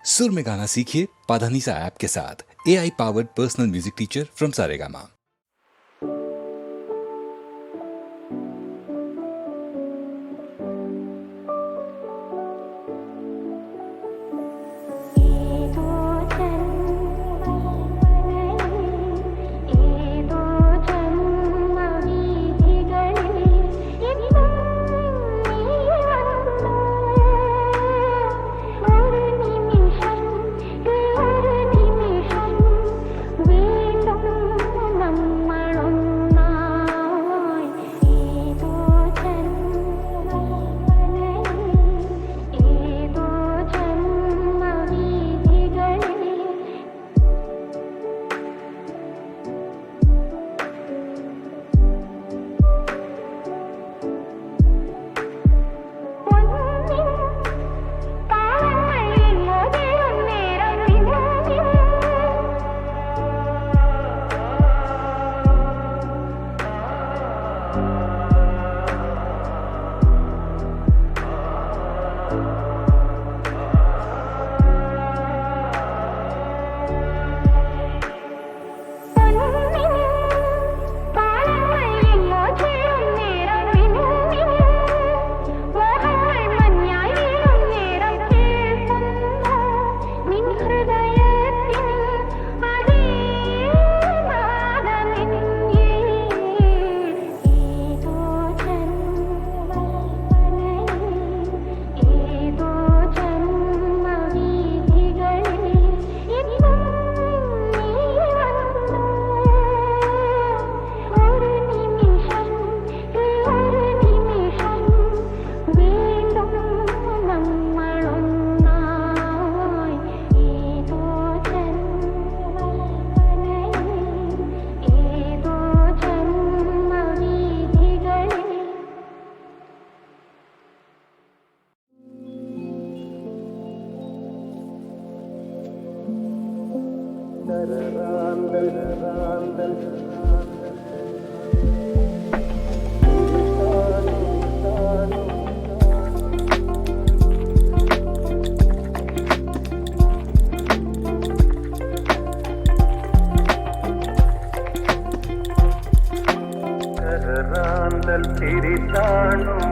सुर में गाना सीखिए पाधानीसा ऐप के साथ। AI powered personal music teacher from Saregama.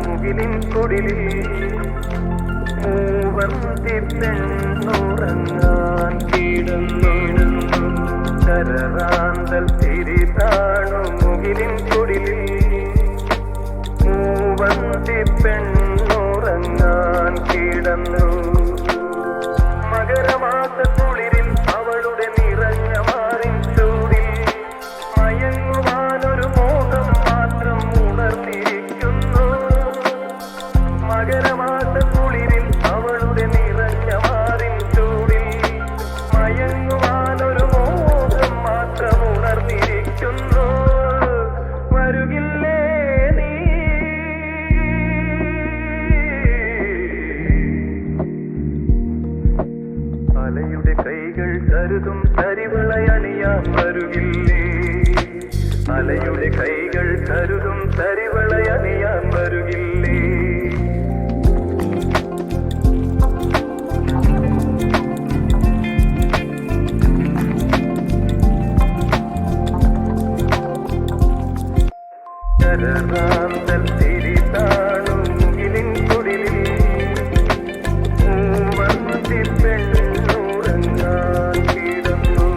മുകിലിൻ കൊടിലിൽ മൂവന്തി പെണ്ണുറങ്ങാൻ കിടന്നിടുന്നു. കരറാന്തൽ തിരിതാണു മുകിലിൻ കൊടിലിൽ മൂവന്തി പെണ്ണുറങ്ങാൻ കിടന്നു. മകരമാസ കുളിരിൽ അവളുടെ നിറഞ്ഞ മാറിൻ ചൂടിൽ മയങ്ങുവാനൊരു മോഹം മാത്രം ഉണർന്നിരിക്കുന്നു. മകരമാസ കുളിരിൽ അവളുടെ നിറഞ്ഞ മാറിൻ ചൂടിൽ മയങ്ങുവാനൊരു മോഹം മാത്രം ഉണർന്നിരിക്കുന്നു. വരുകില്ലേ നീ? അലയുടെ കൈകൾ കരുതും തരിവളയണിയാൻ വരുകില്ലേ? അലയുടെ കൈകൾ കരുതും തരിവളയണിയാൻ വരുകില്ലേ? കരറാന്തൽ തിരിതാണു മുകിലിൻ കൊടിലിൽ മൂവന്തി പെണ്ണുറങ്ങാൻ കിടന്നു.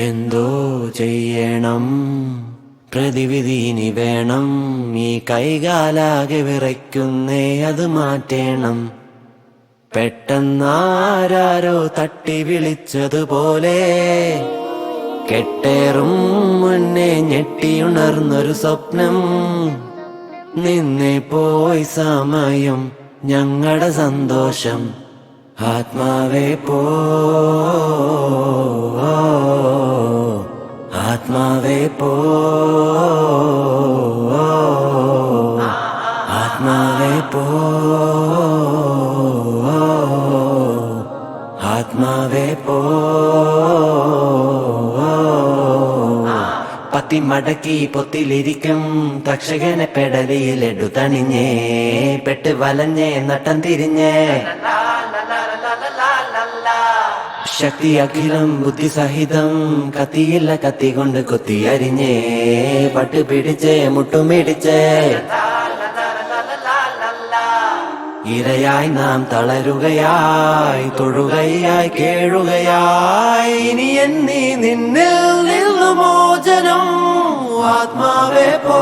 എന്തോ ചെയ്യണം, പ്രതിവിധി ഇനി വേണം. ഈ കൈകാലാകെ വിറയ്ക്കുന്നേ, അത് മാറ്റേണം. പെട്ടെന്നാരോ തട്ടി വിളിച്ചതുപോലെ കെട്ടേറും മുന്നേ ഞെട്ടിയുണർന്നൊരു സ്വപ്നം. നിന്നെ പോയി സമയം ഞങ്ങളുടെ സന്തോഷം. ആത്മാവേ പോ, ആത്മാവേ പോ, ആത്മാവേ പോ, ആത്മാവേ പോ. പത്തി മടക്കി പൊത്തിലിരിക്കും തക്ഷകനെ പെടലിയിലെടു തണിഞ്ഞേ, പെട്ട് വലഞ്ഞേ നട്ടം തിരിഞ്ഞേ. ശക്തി അഖിലം ബുദ്ധി സഹിതം കത്തിയില്ല കത്തി കൊണ്ട് കൊത്തി അരിഞ്ഞേ, പട്ട് പിടിച്ചേ മുട്ടുമിടിച്ചേ. ഇരയായി നാം തളരുകയായി, തൊഴുകയായി കേഴുകയായി. ഇനി എന്നീ നിന്നിൽ നിന്നു മോചനം. ആത്മാവേ പോ,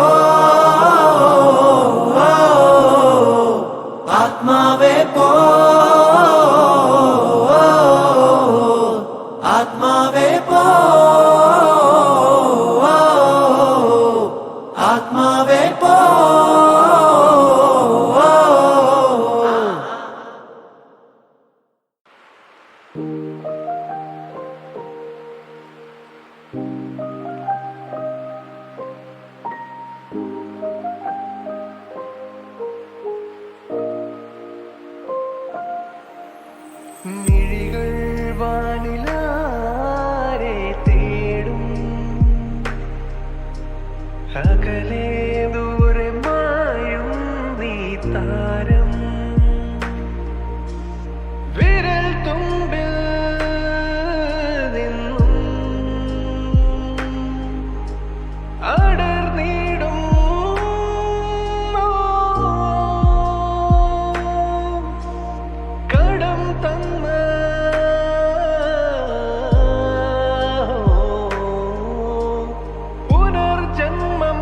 ആത്മാവേ പോ, ആത്മാവേ പോ, ആത്മാവേ പോ. മിഴികൾ വാനിലാരെ തേടും, അകലെ ദൂരെ മായും നീ താരം. വിരൽ തുമ്പിൽ നിന്നും അടർന്നിടും കടം തന്ന പുനർജന്മം.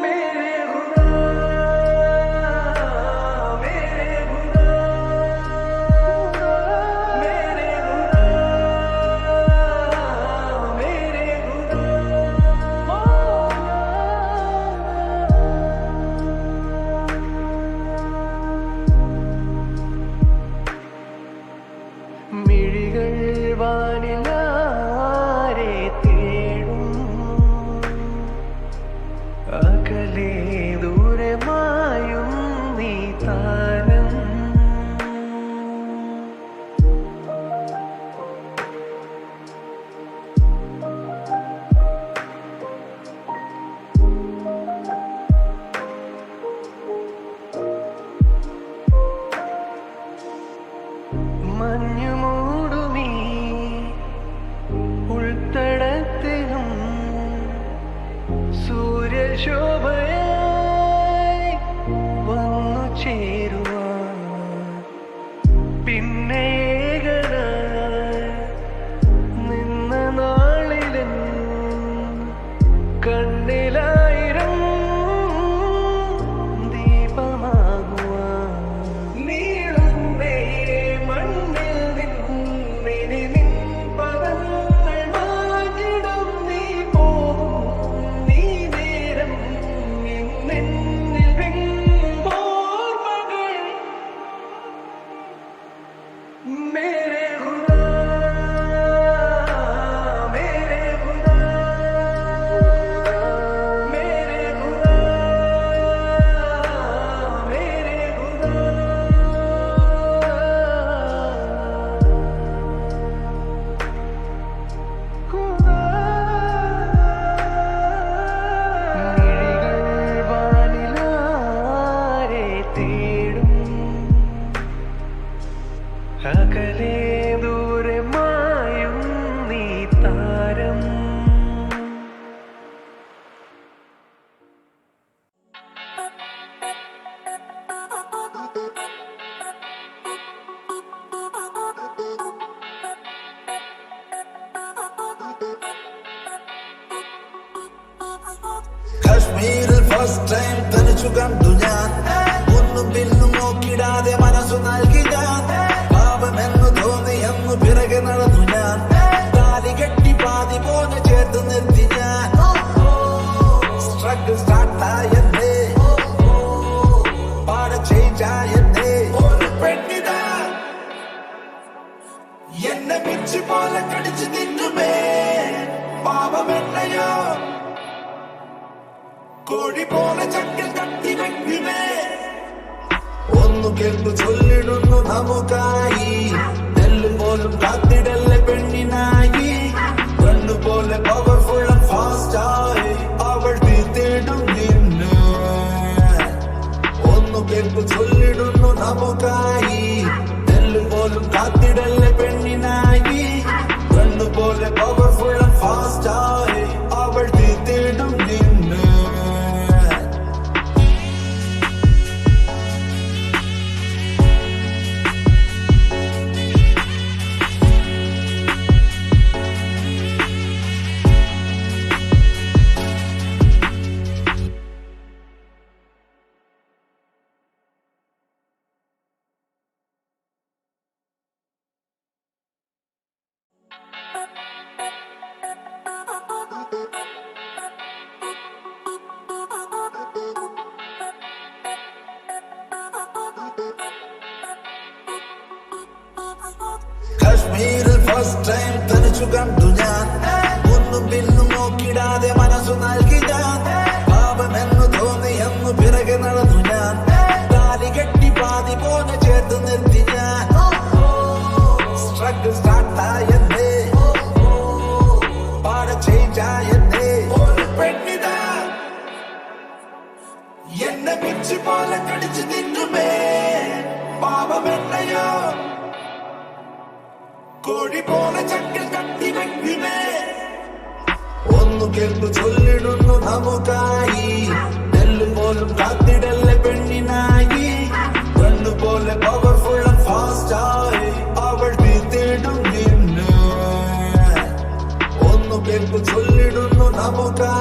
മേരെ ഖുദാ, മേരെ ഖുദാ, മേരെ ഖുദാ, മേരെ ഖുദാ. മിഴികൾ വാനിലാരെ തേടും, അകലെ ദൂരെ മായും നീ താരം. മഞ്ഞു മൂടുമീ ഉൾത്തടത്തിലും സൂര്യശോഭയായി വന്നു ചേരുവാൻ. പിന്നെ ഏകനായി നിന്ന നാളിലും കണ്ണിലായിരം ദീപമാകുവാൻ. നീളുന്നേ മണ്ണിൽ നിന്നിനി നിൻ പദങ്ങൾ മാറ്റിടും. നീ പോകും നീ നേരം ഇന്നെന്നിൽ വിങ്ങോർമകൾ. മേരെ ഖുദാ, മേരെ ഖുദാ, മേരെ ഖുദാ, മേരെ ഖുദാ. മിഴികൾ വാനിലാരെ തേടും, അകലെ ദൂരെ മായും നീ താരം. കശ്മീരിൽ ഫസ്റ്റ് ടൈം തനിച്ചു കണ്ടു ഞാൻ. ഒന്നും പിന്നും നോക്കിടാതെ മനസ്സു നൽകി ഞാൻ. പാപമെന്നു തോന്നി എന്നു പിറകെ നടന്നു ഞാൻ. താലി കെട്ടി പാതി പോലെ ചേർത്ത് നിർത്തി ഞാൻ. സ്ട്രഗിൾ സ്റ്റാർട്ടായി കോഴി പോലെ ചക്കൽ കത്തി വെക്കുമേ ഒന്നു കേൾക്കു ചൊല്ലിടുന്നു നമുക്കായി നെല്ല് പോലും കാത്തിടല്ലേ പെണ്ണിനായി കണ്ണുപോലെ പവർഫുൾ ഫാസ്റ്റ് ആയി അവൾ തീർത്തിടും നിന്നെ ഒന്നു കേൾക്കു ചൊല്ലിടുന്നു നമുക്കായി നെല്ല് പോലും കാത്തിടല്ലേ പെണ്ണിനായി കണ്ണുപോലെ പവർഫുൾ ഫാസ്റ്റ് ആയി അവൾ തീർത്തിടും നിന്നെ കശ്മീരിൽ ഫസ്റ്റ് ടൈം തനിച്ചു കണ്ടു ഞാൻ ഒന്നും പിന്നും നോക്കിടാതെ മനസ്സു നൽകി ഞാൻ പാപമെന്നു തോന്നിയെന്നു പിറകെ നടന്നു ഞാൻ താലി കെട്ടി പാതി പോലെ ചേർത്ത് നിർത്തി ഞാൻ സ്ട്രഗിൾ സ്റ്റാർട്ടായെന്നേ പാടെ ചേഞ്ചായെന്നേ ഒരു പെണ്ണിതാ എന്നെ പിച്ച് പോലെ കടിച്ചു തിന്നുമേ പാപമെന്നയോ കോഴി പോലെ ചക്കൽ കത്തി വെക്കുമേ ഒന്നു കേൾക്കു ചൊല്ലിടുന്നു നമുക്കായി നെല്ല് പോലും കാത്തിടല്ലേ പെണ്ണിനായി കണ്ണുപോലെ പവർഫുൾ ഫാസ്റ്റ് ആയി അവൾ തീർത്തിടും നിന്നെ ഒന്നു കേൾക്കു ചൊല്ലിടുന്നു നമുക്കായി